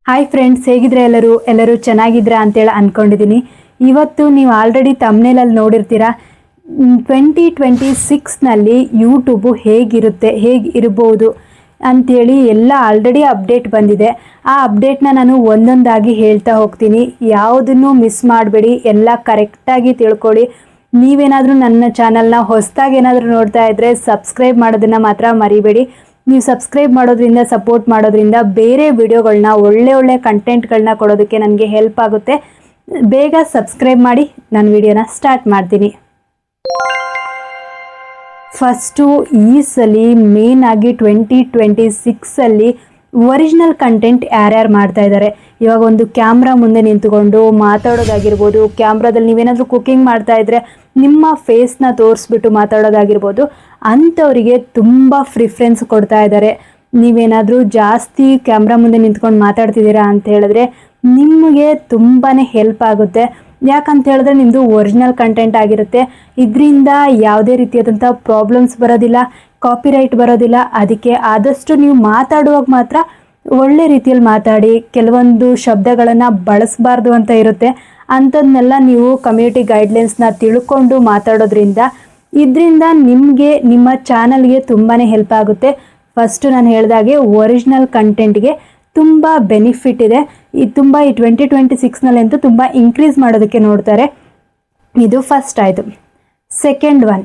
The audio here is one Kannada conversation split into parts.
ಹಾಯ್ ಫ್ರೆಂಡ್ಸ್, ಹೇಗಿದ್ರೆ ಎಲ್ಲರೂ ಚೆನ್ನಾಗಿದ್ರಾ ಅಂತೇಳಿ ಅಂದ್ಕೊಂಡಿದ್ದೀನಿ. ಇವತ್ತು ನೀವು ಆಲ್ರೆಡಿ ತಮ್ನೇಲಲ್ಲಿ ನೋಡಿರ್ತೀರಾ. 2026ನಲ್ಲಿ ಯೂಟ್ಯೂಬು ಹೇಗೆ ಇರ್ಬೋದು ಅಂಥೇಳಿ ಎಲ್ಲ ಆಲ್ರೆಡಿ ಅಪ್ಡೇಟ್ ಬಂದಿದೆ. ಆ ಅಪ್ಡೇಟ್ನ ನಾನು ಒಂದೊಂದಾಗಿ ಹೇಳ್ತಾ ಹೋಗ್ತೀನಿ. ಯಾವುದನ್ನು ಮಿಸ್ ಮಾಡಬೇಡಿ, ಎಲ್ಲ ಕರೆಕ್ಟಾಗಿ ತಿಳ್ಕೊಳ್ಳಿ. ನೀವೇನಾದರೂ ನನ್ನ ಚಾನಲ್ನ ಹೊಸದಾಗಿ ಏನಾದರೂ ನೋಡ್ತಾ ಇದ್ದರೆ ಸಬ್ಸ್ಕ್ರೈಬ್ ಮಾಡೋದನ್ನು ಮಾತ್ರ ಮರಿಬೇಡಿ. ನೀವು ಸಬ್ಸ್ಕ್ರೈಬ್ ಮಾಡೋದ್ರಿಂದ, ಸಪೋರ್ಟ್ ಮಾಡೋದ್ರಿಂದ ಬೇರೆ ವಿಡಿಯೋಗಳನ್ನ, ಒಳ್ಳೆ ಕಂಟೆಂಟ್ಗಳನ್ನ ಕೊಡೋದಕ್ಕೆ ನನಗೆ ಹೆಲ್ಪ್ ಆಗುತ್ತೆ. ಬೇಗ ಸಬ್ಸ್ಕ್ರೈಬ್ ಮಾಡಿ. ನಾನು ವಿಡಿಯೋನ ಸ್ಟಾರ್ಟ್ ಮಾಡ್ತೀನಿ. ಫಸ್ಟು ಈ ಸಲ ಮೇನ್ ಆಗಿ 2026ಅಲ್ಲಿ ಒರಿಜಿನಲ್ ಕಂಟೆಂಟ್ ಯಾರ್ಯಾರು ಮಾಡ್ತಾ ಇದ್ದಾರೆ. ಇವಾಗ ಒಂದು ಕ್ಯಾಮ್ರಾ ಮುಂದೆ ನಿಂತುಕೊಂಡು ಮಾತಾಡೋದಾಗಿರ್ಬೋದು, ಕ್ಯಾಮ್ರಾದಲ್ಲಿ ನೀವೇನಾದರೂ ಕುಕಿಂಗ್ ಮಾಡ್ತಾ ಇದ್ರೆ ನಿಮ್ಮ ಫೇಸ್ನ ತೋರಿಸ್ಬಿಟ್ಟು ಮಾತಾಡೋದಾಗಿರ್ಬೋದು, ಅಂಥವರಿಗೆ ತುಂಬ ಪ್ರಿಫರೆನ್ಸ್ ಕೊಡ್ತಾ ಇದ್ದಾರೆ. ನೀವೇನಾದರೂ ಜಾಸ್ತಿ ಕ್ಯಾಮ್ರಾ ಮುಂದೆ ನಿಂತ್ಕೊಂಡು ಮಾತಾಡ್ತಿದ್ದೀರಾ ಅಂತ ಹೇಳಿದ್ರೆ ನಿಮಗೆ ತುಂಬಾ ಹೆಲ್ಪ್ ಆಗುತ್ತೆ. ಯಾಕಂತ ಹೇಳಿದ್ರೆ ನಿಮ್ಮದು ಒರಿಜಿನಲ್ ಕಂಟೆಂಟ್ ಆಗಿರುತ್ತೆ. ಇದರಿಂದ ಯಾವುದೇ ರೀತಿಯಾದಂಥ ಪ್ರಾಬ್ಲಮ್ಸ್ ಬರೋದಿಲ್ಲ, ಕಾಪಿರೈಟ್ ಬರೋದಿಲ್ಲ. ಅದಕ್ಕೆ ಆದಷ್ಟು ನೀವು ಮಾತಾಡುವಾಗ ಮಾತ್ರ ಒಳ್ಳೆ ರೀತಿಯಲ್ಲಿ ಮಾತಾಡಿ. ಕೆಲವೊಂದು ಶಬ್ದಗಳನ್ನು ಬಳಸಬಾರ್ದು ಅಂತ ಇರುತ್ತೆ. ಅಂಥದ್ದನ್ನೆಲ್ಲ ನೀವು ಕಮ್ಯುನಿಟಿ ಗೈಡ್ಲೈನ್ಸ್ನ ತಿಳ್ಕೊಂಡು ಮಾತಾಡೋದ್ರಿಂದ ಇದರಿಂದ ನಿಮಗೆ, ನಿಮ್ಮ ಚಾನಲ್ಗೆ ತುಂಬಾ ಹೆಲ್ಪ್ ಆಗುತ್ತೆ. ಫಸ್ಟು ನಾನು ಹೇಳಿದಾಗೆ ಒರಿಜಿನಲ್ ಕಂಟೆಂಟ್ಗೆ ತುಂಬ ಬೆನಿಫಿಟ್ ಇದೆ. ಇದು ಈ 2026ನಲ್ಲಂತೂ ತುಂಬ ಇನ್ಕ್ರೀಸ್ ಮಾಡೋದಕ್ಕೆ ನೋಡ್ತಾರೆ. ಇದು ಫಸ್ಟ್ ಆಯಿತು. ಸೆಕೆಂಡ್ ಒನ್,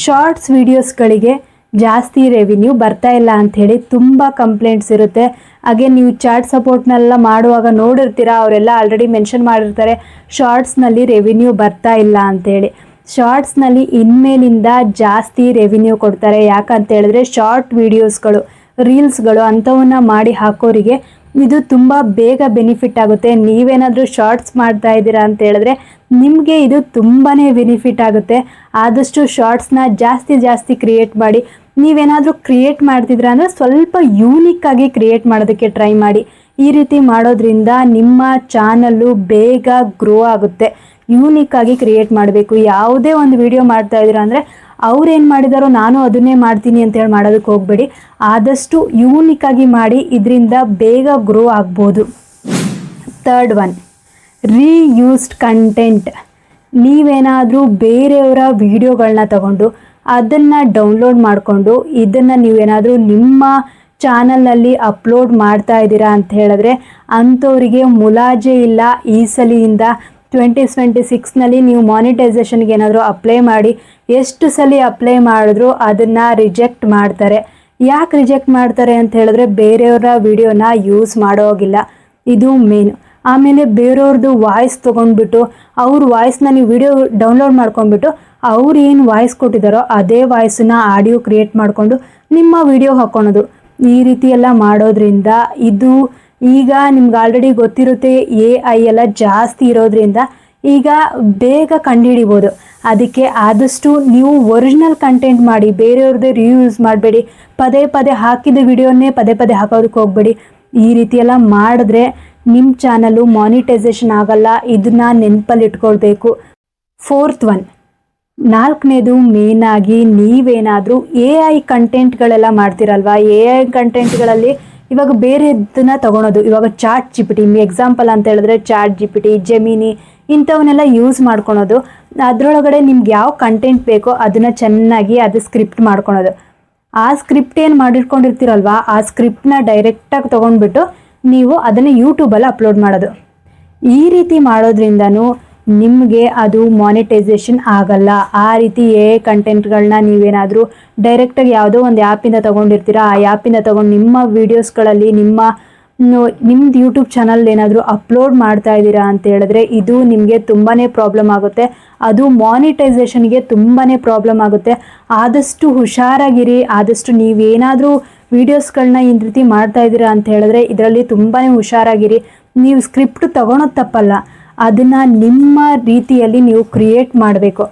ಶಾರ್ಟ್ಸ್ ವೀಡಿಯೋಸ್ಗಳಿಗೆ ಜಾಸ್ತಿ ರೆವಿನ್ಯೂ ಬರ್ತಾ ಇಲ್ಲ ಅಂಥೇಳಿ ತುಂಬ ಕಂಪ್ಲೇಂಟ್ಸ್ ಇರುತ್ತೆ. ಹಾಗೆ ನೀವು ಚಾಟ್ ಸಪೋರ್ಟ್ನೆಲ್ಲ ಮಾಡುವಾಗ ನೋಡಿರ್ತೀರ, ಅವರೆಲ್ಲ ಆಲ್ರೆಡಿ ಮೆನ್ಷನ್ ಮಾಡಿರ್ತಾರೆ ಶಾರ್ಟ್ಸ್ನಲ್ಲಿ ರೆವಿನ್ಯೂ ಬರ್ತಾ ಇಲ್ಲ ಅಂಥೇಳಿ. ಶಾರ್ಟ್ಸ್ನಲ್ಲಿ ಇನ್ಮೇಲಿಂದ ಜಾಸ್ತಿ ರೆವಿನ್ಯೂ ಕೊಡ್ತಾರೆ. ಯಾಕಂತ ಹೇಳಿದ್ರೆ ಶಾರ್ಟ್ ವೀಡಿಯೋಸ್ಗಳು, ರೀಲ್ಸ್ಗಳು ಅಂಥವನ್ನ ಮಾಡಿ ಹಾಕೋರಿಗೆ ಇದು ತುಂಬ ಬೇಗ ಬೆನಿಫಿಟ್ ಆಗುತ್ತೆ. ನೀವೇನಾದರೂ ಶಾರ್ಟ್ಸ್ ಮಾಡ್ತಾ ಇದ್ದೀರಾ ಅಂತ ಹೇಳಿದ್ರೆ ನಿಮಗೆ ಇದು ತುಂಬಾ ಬೆನಿಫಿಟ್ ಆಗುತ್ತೆ. ಆದಷ್ಟು ಶಾರ್ಟ್ಸ್ನ ಜಾಸ್ತಿ ಕ್ರಿಯೇಟ್ ಮಾಡಿ. ನೀವೇನಾದರೂ ಕ್ರಿಯೇಟ್ ಮಾಡ್ತಿದ್ದೀರಾ ಅಂದರೆ ಸ್ವಲ್ಪ ಯೂನಿಕ್ಕಾಗಿ ಕ್ರಿಯೇಟ್ ಮಾಡೋದಕ್ಕೆ ಟ್ರೈ ಮಾಡಿ. ಈ ರೀತಿ ಮಾಡೋದ್ರಿಂದ ನಿಮ್ಮ ಚಾನಲ್ಲು ಬೇಗ ಗ್ರೋ ಆಗುತ್ತೆ. ಯೂನಿಕ್ಕಾಗಿ ಕ್ರಿಯೇಟ್ ಮಾಡಬೇಕು. ಯಾವುದೇ ಒಂದು ವಿಡಿಯೋ ಮಾಡ್ತಾ ಇದ್ದೀರಾ ಅಂದರೆ ಅವ್ರು ಏನು ಮಾಡಿದಾರೋ ನಾನು ಅದನ್ನೇ ಮಾಡ್ತೀನಿ ಅಂತೇಳಿ ಮಾಡೋದಕ್ಕೆ ಹೋಗಬೇಡಿ. ಆದಷ್ಟು ಯೂನಿಕ್ಕಾಗಿ ಮಾಡಿ, ಇದರಿಂದ ಬೇಗ ಗ್ರೋ ಆಗ್ಬೋದು. Third one, reused content. ನೀವೇನಾದರೂ ಬೇರೆಯವರ ವಿಡಿಯೋಗಳನ್ನ ತಗೊಂಡು ಅದನ್ನು ಡೌನ್ಲೋಡ್ ಮಾಡಿಕೊಂಡು ಇದನ್ನು ನೀವೇನಾದರೂ ನಿಮ್ಮ ಚಾನಲ್ನಲ್ಲಿ ಅಪ್ಲೋಡ್ ಮಾಡ್ತಾ ಇದ್ದೀರಾ ಅಂತ ಹೇಳಿದ್ರೆ ಅಂಥವರಿಗೆ ಮುಲಾಜೆ ಇಲ್ಲ. ಈ ಸಲಿಯಿಂದ 2026ನಲ್ಲಿ ನೀವು ಮಾನಿಟೈಸೇಷನ್ಗೆ ಏನಾದರೂ ಅಪ್ಲೈ ಮಾಡಿ, ಎಷ್ಟು ಸಲ ಅಪ್ಲೈ ಮಾಡಿದ್ರೂ ಅದನ್ನು ರಿಜೆಕ್ಟ್ ಮಾಡ್ತಾರೆ. ಯಾಕೆ ರಿಜೆಕ್ಟ್ ಮಾಡ್ತಾರೆ ಅಂತ ಹೇಳಿದ್ರೆ ಬೇರೆಯವರ ವಿಡಿಯೋನ ಯೂಸ್ ಮಾಡೋಗಿಲ್ಲ, ಇದು ಮೇನ್. ಆಮೇಲೆ ಬೇರೆಯವ್ರದ್ದು ವಾಯ್ಸ್ ತೊಗೊಂಡ್ಬಿಟ್ಟು ಅವ್ರ ವಾಯ್ಸ್ನ ನೀವು ವಿಡಿಯೋ ಡೌನ್ಲೋಡ್ ಮಾಡ್ಕೊಂಡ್ಬಿಟ್ಟು ಅವ್ರು ಏನು ವಾಯ್ಸ್ ಕೊಟ್ಟಿದ್ದಾರೋ ಅದೇ ವಾಯ್ಸನ್ನ ಆಡಿಯೋ ಕ್ರಿಯೇಟ್ ಮಾಡಿಕೊಂಡು ನಿಮ್ಮ ವಿಡಿಯೋ ಹಾಕ್ಕೊಳೋದು. ಈ ರೀತಿ ಎಲ್ಲ ಮಾಡೋದ್ರಿಂದ ಇದು ಈಗ ನಿಮ್ಗೆ ಆಲ್ರೆಡಿ ಗೊತ್ತಿರುತ್ತೆ, AI ಎಲ್ಲ ಜಾಸ್ತಿ ಇರೋದ್ರಿಂದ ಈಗ ಬೇಗ ಕಂಡುಹಿಡಿಬೋದು. ಅದಕ್ಕೆ ಆದಷ್ಟು ನೀವು ಒರಿಜಿನಲ್ ಕಂಟೆಂಟ್ ಮಾಡಿ, ಬೇರೆಯವ್ರದ್ದೇ ರಿವ್ಯೂಸ್ ಮಾಡಬೇಡಿ. ಪದೇ ಹಾಕಿದ ವಿಡಿಯೋನೇ ಪದೇ ಹಾಕೋದಕ್ಕೆ ಹೋಗಬೇಡಿ. ಈ ರೀತಿ ಎಲ್ಲ ಮಾಡಿದ್ರೆ ನಿಮ್ಮ ಚಾನಲ್ಲು ಮಾನಿಟೈಸೇಷನ್ ಆಗಲ್ಲ. ಇದನ್ನ ನೆನಪಲ್ಲಿ ಇಟ್ಕೊಳ್ಬೇಕು. ಫೋರ್ತ್ ಒನ್, ನಾಲ್ಕನೇದು ಮೇನಾಗಿ ನೀವೇನಾದರೂ AI ಕಂಟೆಂಟ್ಗಳೆಲ್ಲ ಮಾಡ್ತಿರಲ್ವಾ, AI ಕಂಟೆಂಟ್ಗಳಲ್ಲಿ ಇವಾಗ ಬೇರೆದನ್ನ ತೊಗೊಳೋದು. ಇವಾಗ ಚಾಟ್ GPT, ಎಕ್ಸಾಂಪಲ್ ಅಂತ ಹೇಳಿದ್ರೆ ಚಾಟ್ GPT, ಜೆಮಿನಿ ಇಂಥವನ್ನೆಲ್ಲ ಯೂಸ್ ಮಾಡ್ಕೊಳೋದು. ಅದರೊಳಗಡೆ ನಿಮ್ಗೆ ಯಾವ ಕಂಟೆಂಟ್ ಬೇಕೋ ಅದನ್ನು ಚೆನ್ನಾಗಿ ಅದು ಸ್ಕ್ರಿಪ್ಟ್ ಮಾಡ್ಕೊಳೋದು. ಆ ಸ್ಕ್ರಿಪ್ಟ್ ಏನು ಮಾಡಿಟ್ಕೊಂಡಿರ್ತೀರಲ್ವ, ಆ ಸ್ಕ್ರಿಪ್ಟನ್ನ ಡೈರೆಕ್ಟಾಗಿ ತೊಗೊಂಡ್ಬಿಟ್ಟು ನೀವು ಅದನ್ನು ಯೂಟ್ಯೂಬಲ್ಲಿ ಅಪ್ಲೋಡ್ ಮಾಡೋದು. ಈ ರೀತಿ ಮಾಡೋದ್ರಿಂದನೂ ನಿಮಗೆ ಅದು ಮಾನಿಟೈಸೇಷನ್ ಆಗಲ್ಲ. ಆ ರೀತಿ ಕಂಟೆಂಟ್ಗಳನ್ನ ನೀವೇನಾದರೂ ಡೈರೆಕ್ಟಾಗಿ ಯಾವುದೋ ಒಂದು ಆ್ಯಪಿಂದ ತೊಗೊಂಡಿರ್ತೀರ, ಆ ಆ್ಯಪಿಂದ ತೊಗೊಂಡು ನಿಮ್ಮ ವೀಡಿಯೋಸ್ಗಳಲ್ಲಿ ನಿಮ್ಮದು ಯೂಟ್ಯೂಬ್ ಚಾನಲ್ ಏನಾದರೂ ಅಪ್ಲೋಡ್ ಮಾಡ್ತಾ ಇದ್ದೀರಾ ಅಂತ ಹೇಳಿದ್ರೆ ಇದು ನಿಮಗೆ ತುಂಬಾ ಪ್ರಾಬ್ಲಮ್ ಆಗುತ್ತೆ. ಅದು ಮಾನಿಟೈಸೇಷನ್ಗೆ ತುಂಬಾ ಪ್ರಾಬ್ಲಮ್ ಆಗುತ್ತೆ. ಆದಷ್ಟು ಹುಷಾರಾಗಿರಿ. ಆದಷ್ಟು ನೀವೇನಾದರೂ ವೀಡಿಯೋಸ್ಗಳನ್ನ ಈ ರೀತಿ ಮಾಡ್ತಾ ಇದ್ದೀರಾ ಅಂತ ಹೇಳಿದ್ರೆ ಇದರಲ್ಲಿ ತುಂಬಾ ಹುಷಾರಾಗಿರಿ. ನೀವು ಸ್ಕ್ರಿಪ್ಟ್ ತೊಗೊಳೋದು ತಪ್ಪಲ್ಲ, ಅದನ್ನು ನಿಮ್ಮ ರೀತಿಯಲ್ಲಿ ನೀವು ಕ್ರಿಯೇಟ್ ಮಾಡಬೇಕು.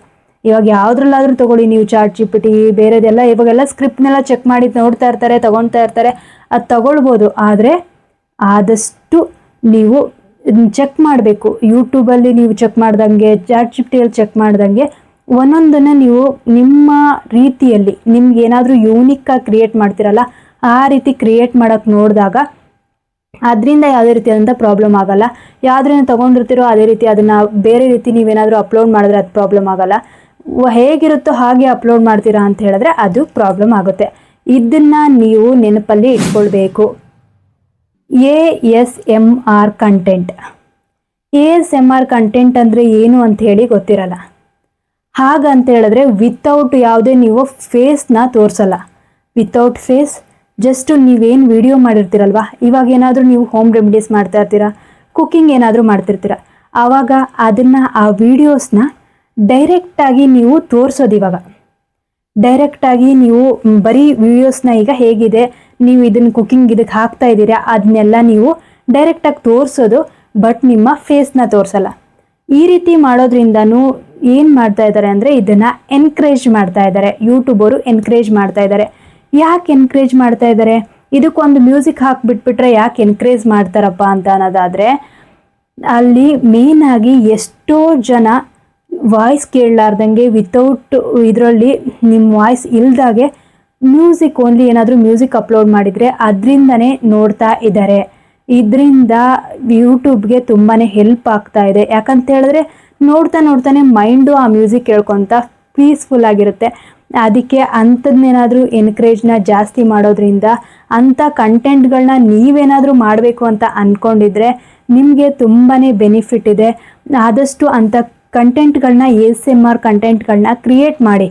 ಇವಾಗ ಯಾವುದ್ರಲ್ಲಾದರೂ ತೊಗೊಳ್ಳಿ, ನೀವು ಚಾಟ್ GPT ಬೇರೆದೆಲ್ಲ ಇವಾಗೆಲ್ಲ ಸ್ಕ್ರಿಪ್ಟ್ನೆಲ್ಲ ಚೆಕ್ ಮಾಡಿ ನೋಡ್ತಾ ಇರ್ತಾರೆ, ತೊಗೊಳ್ತಾ ಇರ್ತಾರೆ. ಅದು ತಗೊಳ್ಬೋದು, ಆದರೆ ಆದಷ್ಟು ನೀವು ಚೆಕ್ ಮಾಡಬೇಕು. ಯೂಟ್ಯೂಬಲ್ಲಿ ನೀವು ಚೆಕ್ ಮಾಡ್ದಂಗೆ, ಚಾಟ್ GPTಯಲ್ಲಿ ಚೆಕ್ ಮಾಡ್ದಂಗೆ ಒಂದೊಂದನ್ನು ನೀವು ನಿಮ್ಮ ರೀತಿಯಲ್ಲಿ ನಿಮ್ಗೆ ಏನಾದರೂ ಯೂನಿಕ್ಕಾಗಿ ಕ್ರಿಯೇಟ್ ಮಾಡ್ತಿರಲ್ಲ ಆ ರೀತಿ ಕ್ರಿಯೇಟ್ ಮಾಡೋಕ್ಕೆ ನೋಡಿದಾಗ ಅದರಿಂದ ಯಾವುದೇ ರೀತಿಯಾದಂಥ ಪ್ರಾಬ್ಲಮ್ ಆಗಲ್ಲ. ಯಾವುದರಿಂದ ತೊಗೊಂಡಿರ್ತೀರೋ ಅದೇ ರೀತಿ ಅದನ್ನು ಬೇರೆ ರೀತಿ ನೀವೇನಾದರೂ ಅಪ್ಲೋಡ್ ಮಾಡಿದ್ರೆ ಅದು ಪ್ರಾಬ್ಲಮ್ ಆಗಲ್ಲ. ಹೇಗಿರುತ್ತೋ ಹಾಗೆ ಅಪ್ಲೋಡ್ ಮಾಡ್ತೀರಾ ಅಂತ ಹೇಳಿದ್ರೆ ಅದು ಪ್ರಾಬ್ಲಮ್ ಆಗುತ್ತೆ. ಇದನ್ನು ನೀವು ನೆನಪಲ್ಲಿ ಇಟ್ಕೊಳ್ಬೇಕು. ASMR content. ASMR ಕಂಟೆಂಟ್ ಅಂದರೆ ಏನು ಅಂತ ಹೇಳಿ ಗೊತ್ತಿರಲ್ಲ. ಹಾಗಂತ ಹೇಳಿದ್ರೆ ವಿತೌಟ್ ಯಾವುದೇ ನೀವು ಫೇಸ್ನ ತೋರಿಸಲ್ಲ. ವಿತೌಟ್ ಫೇಸ್ ಜಸ್ಟ್ ನೀವೇನು ವಿಡಿಯೋ ಮಾಡಿರ್ತೀರಲ್ವ, ಇವಾಗ ಏನಾದರೂ ನೀವು ಹೋಮ್ ರೆಮಿಡೀಸ್ ಮಾಡ್ತಾ ಇರ್ತೀರಾ, ಕುಕ್ಕಿಂಗ್ ಏನಾದರೂ ಮಾಡ್ತಿರ್ತೀರ, ಆವಾಗ ಅದನ್ನು ಆ ವಿಡಿಯೋಸ್ನ ಡೈರೆಕ್ಟಾಗಿ ನೀವು ತೋರಿಸೋದು. ಇವಾಗ ಡೈರೆಕ್ಟಾಗಿ ನೀವು ಬರೀ ವಿಡಿಯೋಸ್ನ ಈಗ ಹೇಗಿದೆ ನೀವು ಇದನ್ನು ಕುಕ್ಕಿಂಗ್ ಇದಕ್ಕೆ ಹಾಕ್ತಾ ಇದ್ದೀರಾ ಅದನ್ನೆಲ್ಲ ನೀವು ಡೈರೆಕ್ಟಾಗಿ ತೋರಿಸೋದು, ಬಟ್ ನಿಮ್ಮ ಫೇಸ್ನ ತೋರಿಸಲ್ಲ. ಈ ರೀತಿ ಮಾಡೋದ್ರಿಂದನೂ ಏನು ಮಾಡ್ತಾ ಇದ್ದಾರೆ ಅಂದರೆ ಇದನ್ನು ಎನ್ಕರೇಜ್ ಮಾಡ್ತಾ ಇದ್ದಾರೆ. ಯೂಟ್ಯೂಬರು ಎನ್ಕರೇಜ್ ಮಾಡ್ತಾ ಇದ್ದಾರೆ. ಯಾಕೆ ಎನ್ಕರೇಜ್ ಮಾಡ್ತಾ ಇದ್ದಾರೆ? ಇದಕ್ಕೊಂದು ಮ್ಯೂಸಿಕ್ ಹಾಕಿಬಿಟ್ಬಿಟ್ರೆ ಯಾಕೆ ಎನ್ಕರೇಜ್ ಮಾಡ್ತಾರಪ್ಪ ಅಂತ ಅನ್ನೋದಾದರೆ, ಅಲ್ಲಿ ಮೇಯ್ನಾಗಿ ಎಷ್ಟೋ ಜನ ವಾಯ್ಸ್ ಕೇಳಲಾರ್ದಂಗೆ ವಿತೌಟ್ ಇದರಲ್ಲಿ ನಿಮ್ಮ ವಾಯ್ಸ್ ಇಲ್ದಾಗೆ ಮ್ಯೂಸಿಕ್ ಓನ್ಲಿ ಏನಾದರೂ ಮ್ಯೂಸಿಕ್ ಅಪ್ಲೋಡ್ ಮಾಡಿದರೆ ಅದರಿಂದನೇ ನೋಡ್ತಾ ಇದ್ದಾರೆ. ಇದರಿಂದ ಯೂಟ್ಯೂಬ್ಗೆ ತುಂಬಾ ಹೆಲ್ಪ್ ಆಗ್ತಾ ಇದೆ. ಯಾಕಂತ ಹೇಳಿದ್ರೆ ನೋಡ್ತಾನೆ ಮೈಂಡು ಆ ಮ್ಯೂಸಿಕ್ ಕೇಳ್ಕೊತ ಪೀಸ್ಫುಲ್ ಆಗಿರುತ್ತೆ. ಅದಕ್ಕೆ ಅಂಥದ್ದನ್ನೇನಾದರೂ ಎನ್ಕರೇಜ್ನ ಜಾಸ್ತಿ ಮಾಡೋದ್ರಿಂದ ಅಂಥ ಕಂಟೆಂಟ್ಗಳನ್ನ ನೀವೇನಾದರೂ ಮಾಡಬೇಕು ಅಂತ ಅಂದ್ಕೊಂಡಿದ್ರೆ ನಿಮಗೆ ತುಂಬಾ ಬೆನಿಫಿಟ್ ಇದೆ. ಆದಷ್ಟು ಅಂಥ ಕಂಟೆಂಟ್ಗಳನ್ನ ASMR ಕಂಟೆಂಟ್ಗಳನ್ನ ಕ್ರಿಯೇಟ್ ಮಾಡಿ.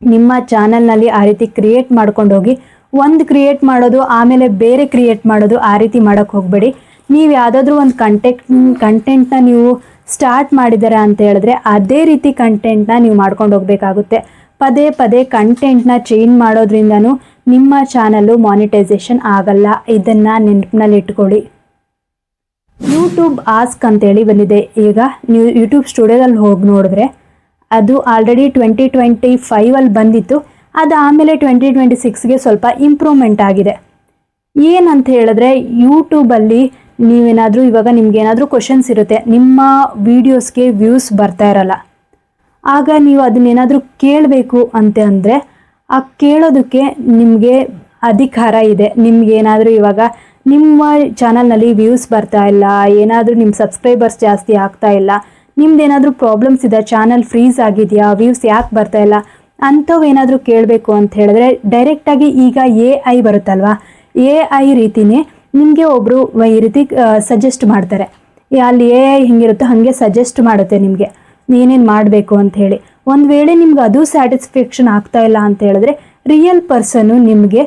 ನಿಮ್ಮ ಚಾನಲ್ನಲ್ಲಿ ಆ ರೀತಿ ಕ್ರಿಯೇಟ್ ಮಾಡ್ಕೊಂಡು ಹೋಗಿ. ಒಂದು ಕ್ರಿಯೇಟ್ ಮಾಡೋದು ಆಮೇಲೆ ಬೇರೆ ಕ್ರಿಯೇಟ್ ಮಾಡೋದು ಆ ರೀತಿ ಮಾಡೋಕ್ಕೆ ಹೋಗಬೇಡಿ. ನೀವು ಯಾವುದಾದ್ರೂ ಒಂದು ಕಂಟೆಂಟ್ನ ನೀವು ಸ್ಟಾರ್ಟ್ ಮಾಡಿದ್ದೀರಾ ಅಂತ ಹೇಳಿದ್ರೆ ಅದೇ ರೀತಿ ಕಂಟೆಂಟ್ನ ನೀವು ಮಾಡ್ಕೊಂಡು ಹೋಗಬೇಕಾಗುತ್ತೆ. ಪದೇ ಕಂಟೆಂಟ್ನ ಚೇಂಜ್ ಮಾಡೋದ್ರಿಂದನೂ ನಿಮ್ಮ ಚಾನಲ್ಲು ಮಾನಿಟೈಸೇಷನ್ ಆಗಲ್ಲ. ಇದನ್ನು ನೆನಪಿನಲ್ಲಿ ಇಟ್ಕೊಳ್ಳಿ. ಯೂಟ್ಯೂಬ್ ಆಸ್ಕ್ ಅಂತೇಳಿ ಬಂದಿದೆ. ಈಗ ನೀವು ಯೂಟ್ಯೂಬ್ ಸ್ಟುಡಿಯೋದಲ್ಲಿ ಹೋಗಿ ನೋಡಿದ್ರೆ ಅದು ಆಲ್ರೆಡಿ 2025 ಬಂದಿತ್ತು. ಅದು ಆಮೇಲೆ 2026ಗೆ ಸ್ವಲ್ಪ ಇಂಪ್ರೂವ್ಮೆಂಟ್ ಆಗಿದೆ. ಏನಂತ ಹೇಳಿದ್ರೆ ಯೂಟ್ಯೂಬಲ್ಲಿ ನೀವೇನಾದರೂ ಇವಾಗ ನಿಮ್ಗೇನಾದರೂ ಕ್ವಶನ್ಸ್ ಇರುತ್ತೆ, ನಿಮ್ಮ ವೀಡಿಯೋಸ್ಗೆ ವ್ಯೂಸ್ ಬರ್ತಾ ಇರಲ್ಲ. ಆಗ ನೀವು ಅದನ್ನೇನಾದರೂ ಕೇಳಬೇಕು ಅಂತ ಅಂದರೆ ಆ ಕೇಳೋದಕ್ಕೆ ನಿಮಗೆ ಅಧಿಕಾರ ಇದೆ. ನಿಮಗೇನಾದರೂ ಇವಾಗ ನಿಮ್ಮ ಚಾನಲ್ನಲ್ಲಿ ವ್ಯೂಸ್ ಬರ್ತಾ ಇಲ್ಲ, ಏನಾದರೂ ನಿಮ್ಮ ಸಬ್ಸ್ಕ್ರೈಬರ್ಸ್ ಜಾಸ್ತಿ ಆಗ್ತಾ ಇಲ್ಲ, ನಿಮ್ದೇನಾದರೂ ಪ್ರಾಬ್ಲಮ್ಸ್ ಇದೆ, ಚಾನಲ್ ಫ್ರೀಸ್ ಆಗಿದೆಯಾ, ವ್ಯೂಸ್ ಯಾಕೆ ಬರ್ತಾ ಇಲ್ಲ ಅಂಥವು ಏನಾದರೂ ಕೇಳಬೇಕು ಅಂತ ಹೇಳಿದ್ರೆ ಡೈರೆಕ್ಟಾಗಿ ಈಗ AI ಬರುತ್ತಲ್ವ, AI ರೀತಿಯೇ ನಿಮಗೆ ಒಬ್ಬರು ಈ ರೀತಿ ಸಜೆಸ್ಟ್ ಮಾಡ್ತಾರೆ. ಅಲ್ಲಿ AI ಹೆಂಗಿರುತ್ತೋ ಹಾಗೆ ಸಜೆಸ್ಟ್ ಮಾಡುತ್ತೆ ನಿಮಗೆ ಏನೇನು ಮಾಡಬೇಕು ಅಂತ ಹೇಳಿ. ಒಂದು ವೇಳೆ ನಿಮ್ಗೆ ಅದು ಸ್ಯಾಟಿಸ್ಫ್ಯಾಕ್ಷನ್ ಆಗ್ತಾ ಇಲ್ಲ ಅಂತ ಹೇಳಿದ್ರೆ ರಿಯಲ್ ಪರ್ಸನ್ನು ನಿಮಗೆ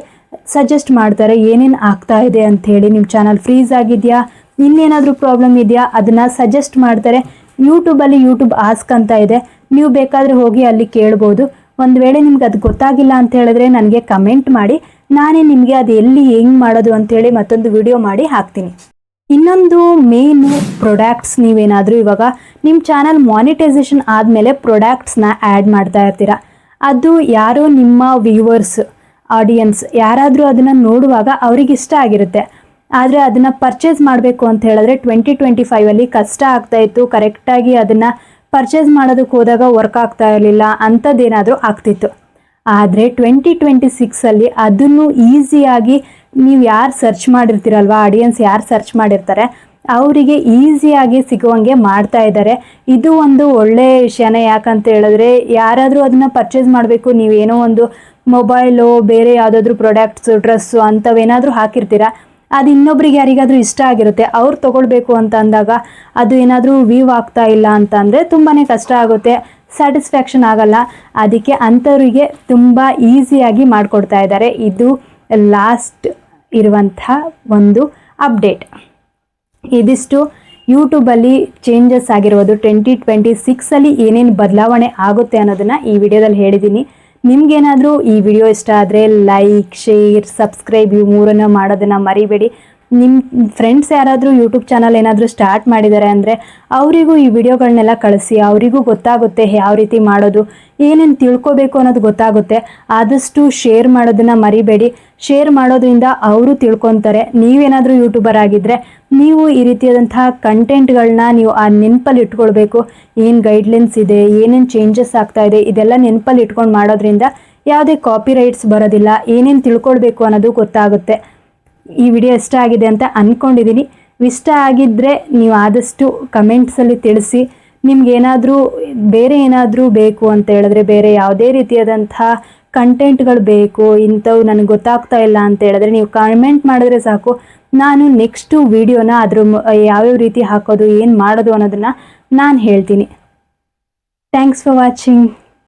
ಸಜೆಸ್ಟ್ ಮಾಡ್ತಾರೆ ಏನೇನು ಆಗ್ತಾ ಇದೆ ಅಂತ ಹೇಳಿ. ನಿಮ್ಮ ಚಾನಲ್ ಫ್ರೀಸ್ ಆಗಿದೆಯಾ, ಇನ್ನೇನಾದರೂ ಪ್ರಾಬ್ಲಮ್ ಇದೆಯಾ ಅದನ್ನು ಸಜೆಸ್ಟ್ ಮಾಡ್ತಾರೆ. ಯೂಟ್ಯೂಬಲ್ಲಿ ಯೂಟ್ಯೂಬ್ ಆಸ್ಕ್ ಅಂತ ಇದೆ, ನೀವು ಬೇಕಾದರೆ ಹೋಗಿ ಅಲ್ಲಿ ಕೇಳ್ಬೋದು. ಒಂದು ವೇಳೆ ನಿಮ್ಗೆ ಅದು ಗೊತ್ತಾಗಿಲ್ಲ ಅಂತ ಹೇಳಿದ್ರೆ ನನಗೆ ಕಮೆಂಟ್ ಮಾಡಿ, ನಾನೇ ನಿಮಗೆ ಅದು ಎಲ್ಲಿ ಹೆಂಗೆ ಮಾಡೋದು ಅಂಥೇಳಿ ಮತ್ತೊಂದು ವಿಡಿಯೋ ಮಾಡಿ ಹಾಕ್ತೀನಿ. ಇನ್ನೊಂದು ಮೇನು ಪ್ರೊಡಕ್ಟ್ಸ್. ನೀವೇನಾದರೂ ಇವಾಗ ನಿಮ್ಮ ಚಾನಲ್ ಮಾನಿಟೈಸೇಷನ್ ಆದಮೇಲೆ ಪ್ರೊಡಕ್ಟ್ಸ್ನ ಆ್ಯಡ್ ಮಾಡ್ತಾ ಇರ್ತೀರ. ಅದು ಯಾರೋ ನಿಮ್ಮ ವ್ಯೂವರ್ಸ್ ಆಡಿಯನ್ಸ್ ಯಾರಾದರೂ ಅದನ್ನು ನೋಡುವಾಗ ಅವ್ರಿಗೆ ಇಷ್ಟ ಆಗಿರುತ್ತೆ. ಆದರೆ ಅದನ್ನು ಪರ್ಚೇಸ್ ಮಾಡಬೇಕು ಅಂತ ಹೇಳಿದ್ರೆ 2025 ಕಷ್ಟ ಆಗ್ತಾಯಿತ್ತು. ಕರೆಕ್ಟಾಗಿ ಅದನ್ನು ಪರ್ಚೇಸ್ ಮಾಡೋದಕ್ಕೆ ಹೋದಾಗ ವರ್ಕ್ ಆಗ್ತಾ ಇರಲಿಲ್ಲ, ಅಂಥದ್ದೇನಾದರೂ ಆಗ್ತಿತ್ತು. ಆದರೆ 2026 ಅದನ್ನು ಈಸಿಯಾಗಿ ನೀವು ಯಾರು ಸರ್ಚ್ ಮಾಡಿರ್ತೀರಲ್ವ, ಆಡಿಯನ್ಸ್ ಯಾರು ಸರ್ಚ್ ಮಾಡಿರ್ತಾರೆ ಅವರಿಗೆ ಈಸಿಯಾಗಿ ಸಿಗುವಂಗೆ ಮಾಡ್ತಾ ಇದ್ದಾರೆ. ಇದು ಒಂದು ಒಳ್ಳೆಯ ವಿಷಯನೇ. ಯಾಕಂತ ಹೇಳಿದ್ರೆ ಯಾರಾದರೂ ಅದನ್ನು ಪರ್ಚೇಸ್ ಮಾಡಬೇಕು, ನೀವೇನೋ ಒಂದು ಮೊಬೈಲು ಬೇರೆ ಯಾವುದಾದ್ರೂ ಪ್ರಾಡಕ್ಟ್ಸು ಡ್ರೆಸ್ಸು ಅಂಥವೇನಾದರೂ ಹಾಕಿರ್ತೀರ, ಅದು ಇನ್ನೊಬ್ರಿಗೆ ಯಾರಿಗಾದರೂ ಇಷ್ಟ ಆಗಿರುತ್ತೆ, ಅವ್ರು ತೊಗೊಳ್ಬೇಕು ಅಂತ ಅಂದಾಗ ಅದು ಏನಾದರೂ ವ್ಯೂ ಆಗ್ತಾ ಇಲ್ಲ ಅಂತ ಅಂದರೆ ತುಂಬಾ ಕಷ್ಟ ಆಗುತ್ತೆ, ಸ್ಯಾಟಿಸ್ಫ್ಯಾಕ್ಷನ್ ಆಗಲ್ಲ. ಅದಕ್ಕೆ ಅಂಥವರಿಗೆ ತುಂಬ ಈಸಿಯಾಗಿ ಮಾಡಿಕೊಡ್ತಾ ಇದ್ದಾರೆ. ಇದು ಲಾಸ್ಟ್ ಇರುವಂಥ ಒಂದು ಅಪ್ಡೇಟ್. ಇದಿಷ್ಟು ಯೂಟ್ಯೂಬಲ್ಲಿ ಚೇಂಜಸ್ ಆಗಿರೋದು. 2026 ಏನೇನು ಬದಲಾವಣೆ ಆಗುತ್ತೆ ಅನ್ನೋದನ್ನು ಈ ವಿಡಿಯೋದಲ್ಲಿ ಹೇಳಿದ್ದೀನಿ. ನಿಮಗೇನಾದರೂ ಈ ವಿಡಿಯೋ ಇಷ್ಟ ಆದರೆ ಲೈಕ್, ಶೇರ್, ಸಬ್ಸ್ಕ್ರೈಬ್ ಇವು ಮೂರನ್ನು ಮಾಡೋದನ್ನು ಮರಿಬೇಡಿ. ನಿಮ್ಮ ಫ್ರೆಂಡ್ಸ್ ಯಾರಾದರೂ ಯೂಟ್ಯೂಬ್ ಚಾನಲ್ ಏನಾದರೂ ಸ್ಟಾರ್ಟ್ ಮಾಡಿದ್ದಾರೆ ಅಂದರೆ ಅವರಿಗೂ ಈ ವಿಡಿಯೋಗಳನ್ನೆಲ್ಲ ಕಳಿಸಿ. ಅವರಿಗೂ ಗೊತ್ತಾಗುತ್ತೆ ಯಾವ ರೀತಿ ಮಾಡೋದು, ಏನೇನು ತಿಳ್ಕೊಬೇಕು ಅನ್ನೋದು ಗೊತ್ತಾಗುತ್ತೆ. ಆದಷ್ಟು ಶೇರ್ ಮಾಡೋದನ್ನು ಮರಿಬೇಡಿ. ಶೇರ್ ಮಾಡೋದ್ರಿಂದ ಅವರು ತಿಳ್ಕೊತಾರೆ. ನೀವೇನಾದರೂ ಯೂಟ್ಯೂಬರ್ ಆಗಿದ್ದರೆ ನೀವು ಈ ರೀತಿಯಾದಂತಹ ಕಂಟೆಂಟ್ಗಳನ್ನ ನೀವು ಆ ನೆನಪಲ್ಲಿ ಇಟ್ಕೊಳ್ಬೇಕು. ಏನು ಗೈಡ್ಲೈನ್ಸ್ ಇದೆ, ಏನೇನು ಚೇಂಜಸ್ ಆಗ್ತಾ ಇದೆ, ಇದೆಲ್ಲ ನೆನಪಲ್ಲಿ ಇಟ್ಕೊಂಡು ಮಾಡೋದ್ರಿಂದ ಯಾವುದೇ ಕಾಪಿರೈಟ್ಸ್ ಬರೋದಿಲ್ಲ. ಏನೇನು ತಿಳ್ಕೊಳ್ಬೇಕು ಅನ್ನೋದು ಗೊತ್ತಾಗುತ್ತೆ. ಈ ವಿಡಿಯೋ ಇಷ್ಟ ಆಗಿದೆ ಅಂತ ಅಂದ್ಕೊಂಡಿದ್ದೀನಿ. ಇಷ್ಟ ಆಗಿದ್ದರೆ ನೀವು ಆದಷ್ಟು ಕಮೆಂಟ್ಸಲ್ಲಿ ತಿಳಿಸಿ. ನಿಮ್ಗೇನಾದರೂ ಬೇರೆ ಏನಾದರೂ ಬೇಕು ಅಂತ ಹೇಳಿದ್ರೆ, ಬೇರೆ ಯಾವುದೇ ರೀತಿಯಾದಂಥ ಕಂಟೆಂಟ್ಗಳು ಬೇಕು, ಇಂಥವು ನನಗೆ ಗೊತ್ತಾಗ್ತಾ ಇಲ್ಲ ಅಂತ ಹೇಳಿದ್ರೆ ನೀವು ಕಮೆಂಟ್ ಮಾಡಿದ್ರೆ ಸಾಕು. ನಾನು ನೆಕ್ಸ್ಟು ವಿಡಿಯೋನ ಯಾವ್ಯಾವ ರೀತಿ ಹಾಕೋದು, ಏನು ಮಾಡೋದು ಅನ್ನೋದನ್ನು ನಾನು ಹೇಳ್ತೀನಿ. Thanks for watching.